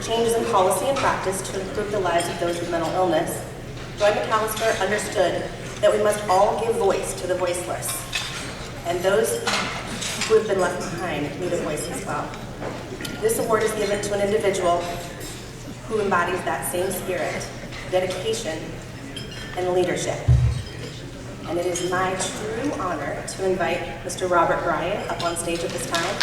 for changes in policy and practice to improve the lives of those with mental illness, Bryan McAlister understood that we must all give voice to the voiceless, and those who have been left behind need a voice as well. This award is given to an individual who embodies that same spirit, dedication, and leadership. And it is my true honor to invite Mr. Robert Bryan up on stage at this time.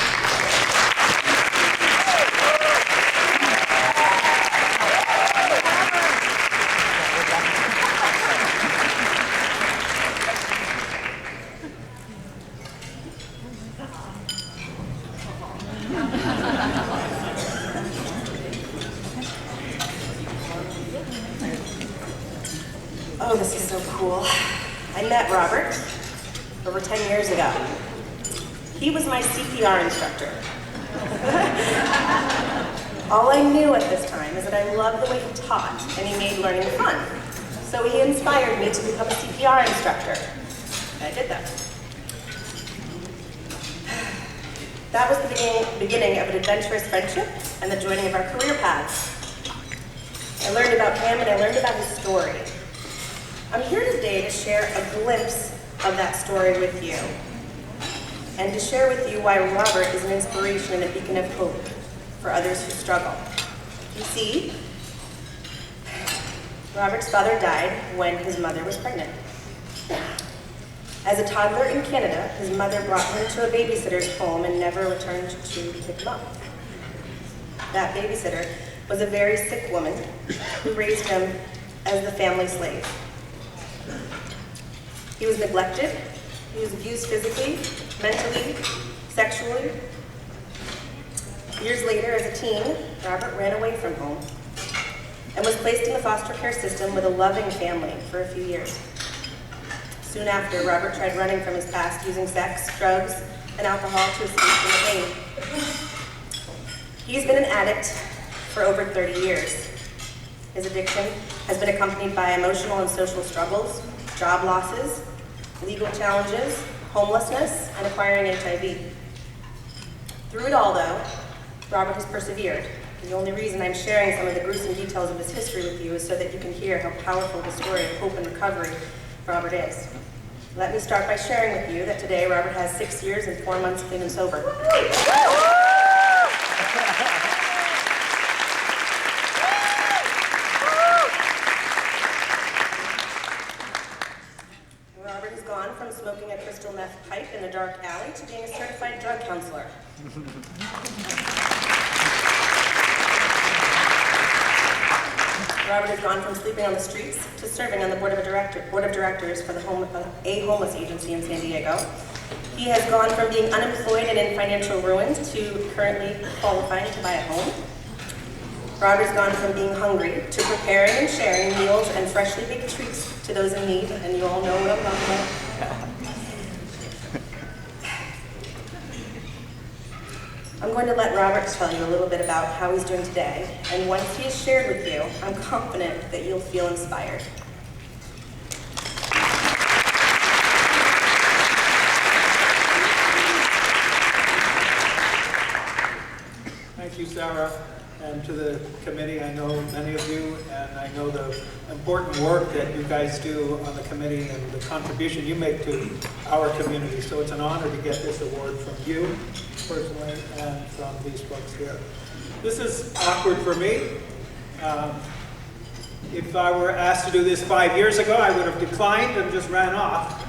Oh, this is so cool. I met Robert over 10 years ago. He was my CPR instructor. All I knew at this time is that I loved the way he taught and he made learning fun. So he inspired me to become a CPR instructor. I did that. That was the beginning of an adventurous friendship and the joining of our career paths. I learned about him and I learned about his story. I'm here today to share a glimpse of that story with you and to share with you why Robert is an inspiration and a beacon of hope for others who struggle. You see, Robert's father died when his mother was pregnant. As a toddler in Canada, his mother brought him to a babysitter's home and never returned to pick him up. That babysitter was a very sick woman who raised him as the family slave. He was neglected, he was abused physically, mentally, sexually. Years later, as a teen, Robert ran away from home and was placed in the foster care system with a loving family for a few years. Soon after, Robert tried running from his past using sex, drugs, and alcohol to escape from the pain. He's been an addict for over 30 years. His addiction has been accompanied by emotional and social struggles, job losses, legal challenges, homelessness, and acquiring HIV. Through it all, though, Robert has persevered. The only reason I'm sharing some of the gruesome details of his history with you is so that you can hear how powerful the story of hope and recovery Robert is. Let me start by sharing with you that today Robert has 6 years and 4 months clean and sober. Robert has gone from smoking a crystal meth pipe in a dark alley to being a certified drug counselor. Robert has gone from sleeping on the streets to serving on the board of directors for a homeless agency in San Diego. He has gone from being unemployed and in financial ruin to currently qualifying to buy a home. Robert's gone from being hungry to preparing and sharing meals and freshly baked treats to those in need, and you all know what I'm talking about. I'm going to let Robert tell you a little bit about how he's doing today, and once he has shared with you, I'm confident that you'll feel inspired. Thank you, Sarah, and to the committee. I know many of you, and I know the important work that you guys do on the committee and the contribution you make to our community. So it's an honor to get this award from you personally and from these folks here. This is awkward for me. If I were asked to do this 5 years ago, I would have declined and just ran off,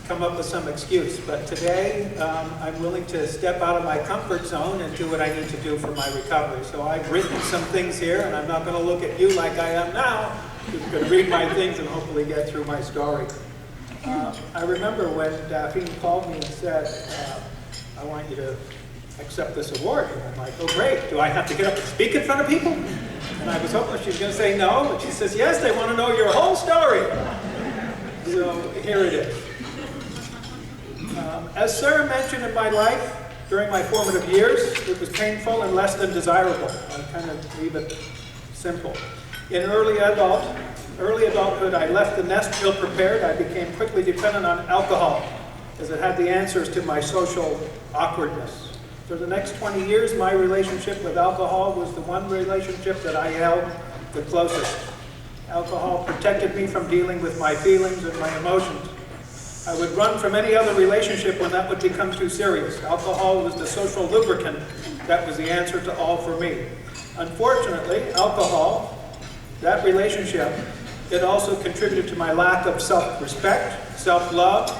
come up with some excuse. But today, I'm willing to step out of my comfort zone and do what I need to do for my recovery. So I've written some things here, and I'm not going to look at you like I am now. I'm going to read my things and hopefully get through my story. I remember when Daphne called me and said, I want you to accept this award. And I'm like, oh great, do I have to get up and speak in front of people? And I was hoping she was going to say no, but she says, yes, they want to know your whole story. So here it is. As Sarah mentioned, in my life, during my formative years, it was painful and less than desirable. I'll kind of leave it simple. In early adulthood, I left the nest ill-prepared. I became quickly dependent on alcohol, as it had the answers to my social awkwardness. For the next 20 years, my relationship with alcohol was the one relationship that I held the closest. Alcohol protected me from dealing with my feelings and my emotions. I would run from any other relationship when that would become too serious. Alcohol was the social lubricant that was the answer to all for me. Unfortunately, alcohol, that relationship, it also contributed to my lack of self-respect, self-love,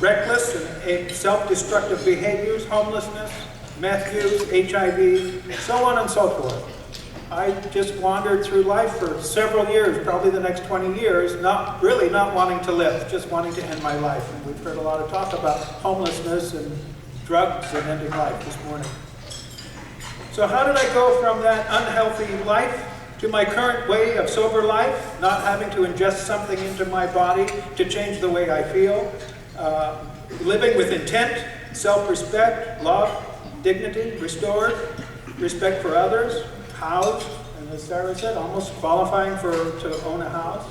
reckless and self-destructive behaviors, homelessness, meth use, HIV, so on and so forth. I just wandered through life for several years, probably the next 20 years, not wanting to live, just wanting to end my life. And we've heard a lot of talk about homelessness and drugs and ending life this morning. So how did I go from that unhealthy life to my current way of sober life, not having to ingest something into my body to change the way I feel, living with intent, self-respect, love, dignity, restored, respect for others, housed, and as Sarah said, almost qualifying to own a house,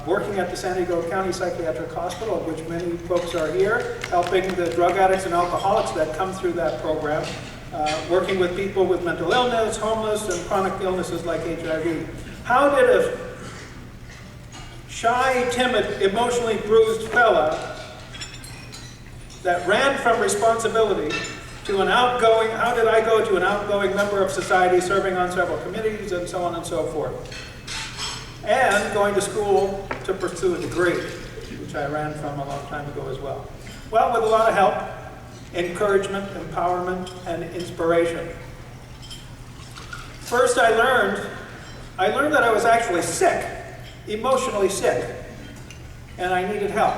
working at the San Diego County Psychiatric Hospital, of which many folks are here, helping the drug addicts and alcoholics that come through that program, working with people with mental illness, homeless, and chronic illnesses like HIV. How did a shy, timid, emotionally bruised fella that ran from responsibility to an outgoing, how did I go to an outgoing member of society serving on several committees and so on and so forth? And going to school to pursue a degree, which I ran from a long time ago as well. Well, with a lot of help, encouragement, empowerment, and inspiration. First, I learned that I was actually sick, emotionally sick, and I needed help.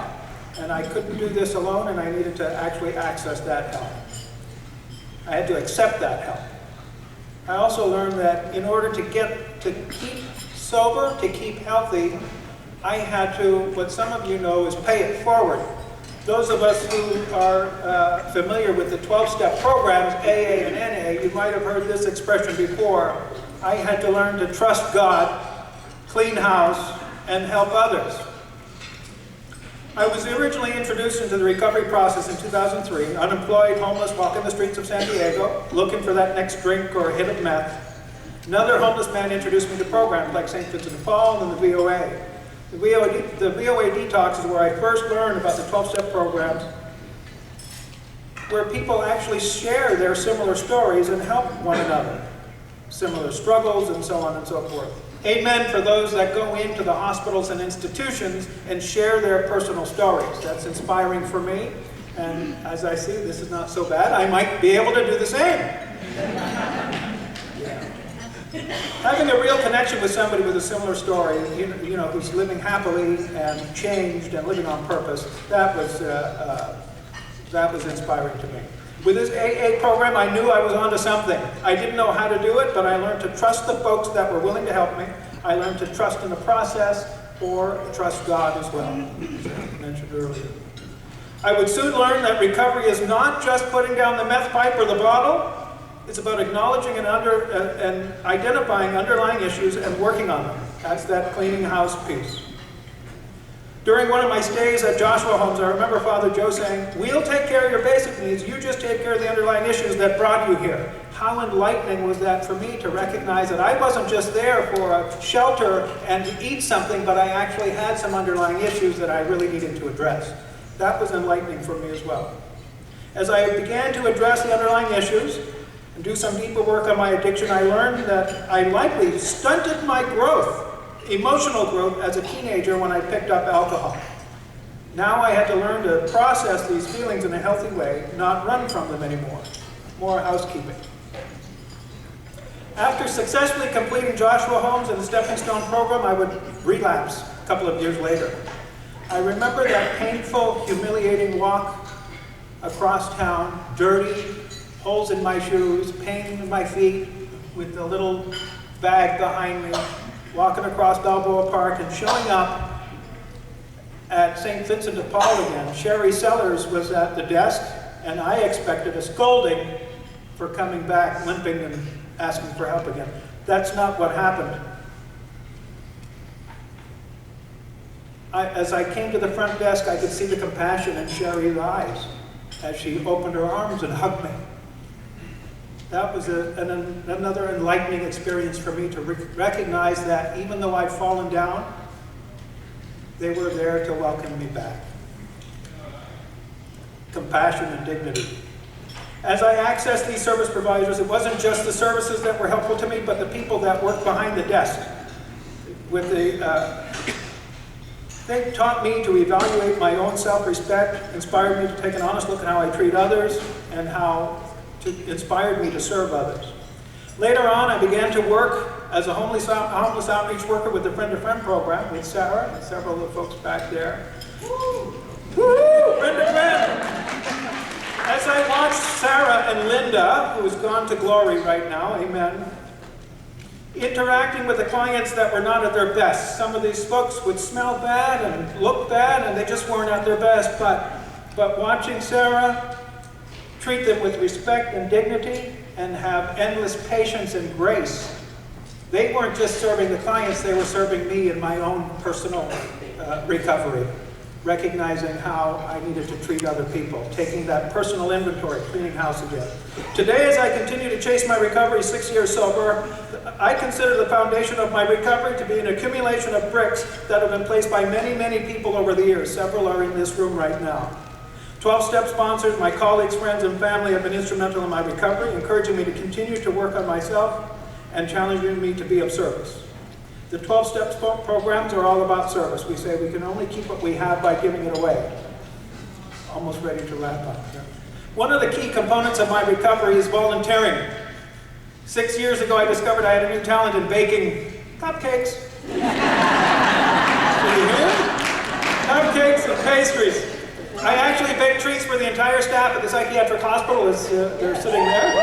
And I couldn't do this alone, and I needed to actually access that help. I had to accept that help. I also learned that in order to keep sober, to keep healthy, I had to, what some of you know, is pay it forward. Those of us who are familiar with the 12-step programs, AA and NA, you might have heard this expression before. I had to learn to trust God, clean house, and help others. I was originally introduced into the recovery process in 2003, unemployed, homeless, walking the streets of San Diego, looking for that next drink or hit of meth. Another homeless man introduced me to programs like St. Vincent de Paul and the VOA. The VOA Detox is where I first learned about the 12-step programs, where people actually share their similar stories and help one another, similar struggles and so on and so forth. Amen for those that go into the hospitals and institutions and share their personal stories. That's inspiring for me. And as I see, this is not so bad. I might be able to do the same. Yeah. Having a real connection with somebody with a similar story, you know, who's living happily and changed and living on purpose, that was inspiring to me. With this AA program, I knew I was onto something. I didn't know how to do it, but I learned to trust the folks that were willing to help me. I learned to trust in the process or trust God as well, as I mentioned earlier. I would soon learn that recovery is not just putting down the meth pipe or the bottle. It's about acknowledging and identifying underlying issues and working on them. That's that cleaning house piece. During one of my stays at Joshua Homes, I remember Father Joe saying, "We'll take care of your basic needs, you just take care of the underlying issues that brought you here." How enlightening was that for me to recognize that I wasn't just there for a shelter and to eat something, but I actually had some underlying issues that I really needed to address. That was enlightening for me as well. As I began to address the underlying issues and do some deeper work on my addiction, I learned that I likely stunted my growth, emotional growth, as a teenager when I picked up alcohol. Now I had to learn to process these feelings in a healthy way, not run from them anymore. More housekeeping. After successfully completing Joshua Homes and the Stepping Stone program, I would relapse a couple of years later. I remember that painful, humiliating walk across town, dirty, holes in my shoes, pain in my feet, with the little bag behind me, walking across Balboa Park and showing up at St. Vincent de Paul again. Sherry Sellers was at the desk, and I expected a scolding for coming back limping and asking for help again. That's not what happened. As I came to the front desk, I could see the compassion in Sherry's eyes as she opened her arms and hugged me. That was another enlightening experience for me to recognize that even though I'd fallen down, they were there to welcome me back. Compassion and dignity. As I accessed these service providers, it wasn't just the services that were helpful to me, but the people that worked behind the desk. They taught me to evaluate my own self-respect, inspired me to take an honest look at how I treat others, and inspired me to serve others. Later on, I began to work as a homeless outreach worker with the Friend to Friend program with Sarah and several of the folks back there. Woo! Woo! Friend to Friend! As I watched Sarah and Linda, who is gone to glory right now, amen, interacting with the clients that were not at their best. Some of these folks would smell bad and look bad, and they just weren't at their best. But watching Sarah treat them with respect and dignity and have endless patience and grace, they weren't just serving the clients, they were serving me in my own personal recovery, recognizing how I needed to treat other people, taking that personal inventory, cleaning house again. Today, as I continue to chase my recovery 6 years sober, I consider the foundation of my recovery to be an accumulation of bricks that have been placed by many, many people over the years. Several are in this room right now. 12-step sponsors, my colleagues, friends, and family have been instrumental in my recovery, encouraging me to continue to work on myself and challenging me to be of service. The 12-step programs are all about service. We say we can only keep what we have by giving it away. Almost ready to wrap up. One of the key components of my recovery is volunteering. 6 years ago, I discovered I had a new talent in baking cupcakes. Cupcakes and pastries. I actually bake treats for the entire staff at the psychiatric hospital as they're sitting there.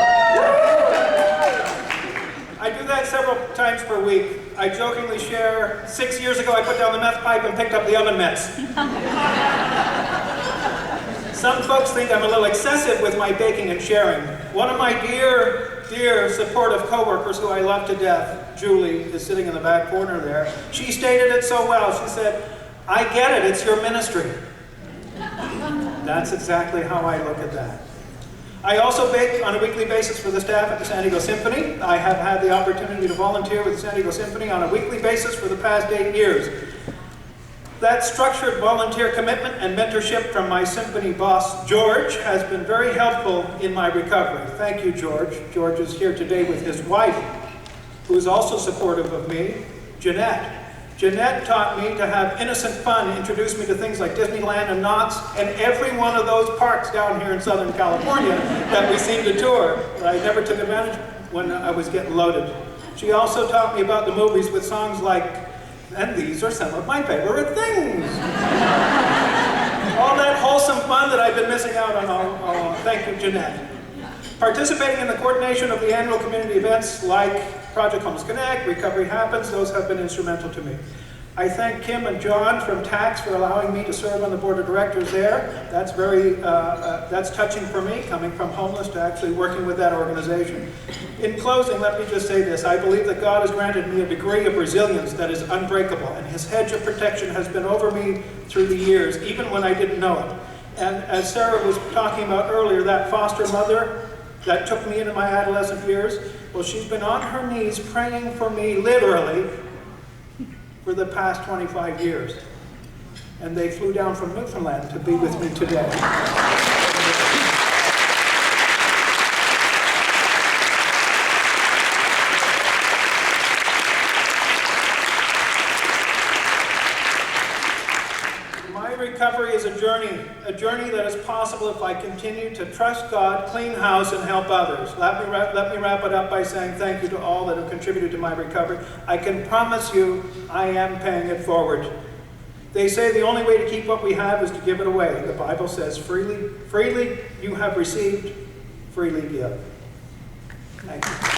I do that several times per week. I jokingly share, 6 years ago I put down the meth pipe and picked up the oven mitts. Some folks think I'm a little excessive with my baking and sharing. One of my dear, dear supportive coworkers who I love to death, Julie, is sitting in the back corner there. She stated it so well. She said, "I get it, it's your ministry." That's exactly how I look at that. I also bake on a weekly basis for the staff at the San Diego Symphony. I have had the opportunity to volunteer with the San Diego Symphony on a weekly basis for the past 8 years. That structured volunteer commitment and mentorship from my symphony boss, George, has been very helpful in my recovery. Thank you, George. George is here today with his wife, who is also supportive of me, Jeanette. Jeanette taught me to have innocent fun, introduced me to things like Disneyland and Knott's, and every one of those parks down here in Southern California that we seem to tour. I never took advantage when I was getting loaded. She also taught me about the movies with songs like, "And these are some of my favorite things." All that wholesome fun that I've been missing out on all. Thank you, Jeanette. Participating in the coordination of the annual community events like Project Homeless Connect, Recovery Happens, those have been instrumental to me. I thank Kim and John from TAX for allowing me to serve on the board of directors there. That's that's touching for me, coming from homeless to actually working with that organization. In closing, let me just say this. I believe that God has granted me a degree of resilience that is unbreakable, and his hedge of protection has been over me through the years, even when I didn't know it. And as Sarah was talking about earlier, that foster mother that took me into my adolescent years, well, she's been on her knees praying for me, literally, for the past 25 years. And they flew down from Newfoundland to be with me today. My recovery is a journey that is possible if I continue to trust God, clean house, and help others. Let me wrap it up by saying thank you to all that have contributed to my recovery. I can promise you I am paying it forward. They say the only way to keep what we have is to give it away. The Bible says, freely you have received, freely give. Thank you.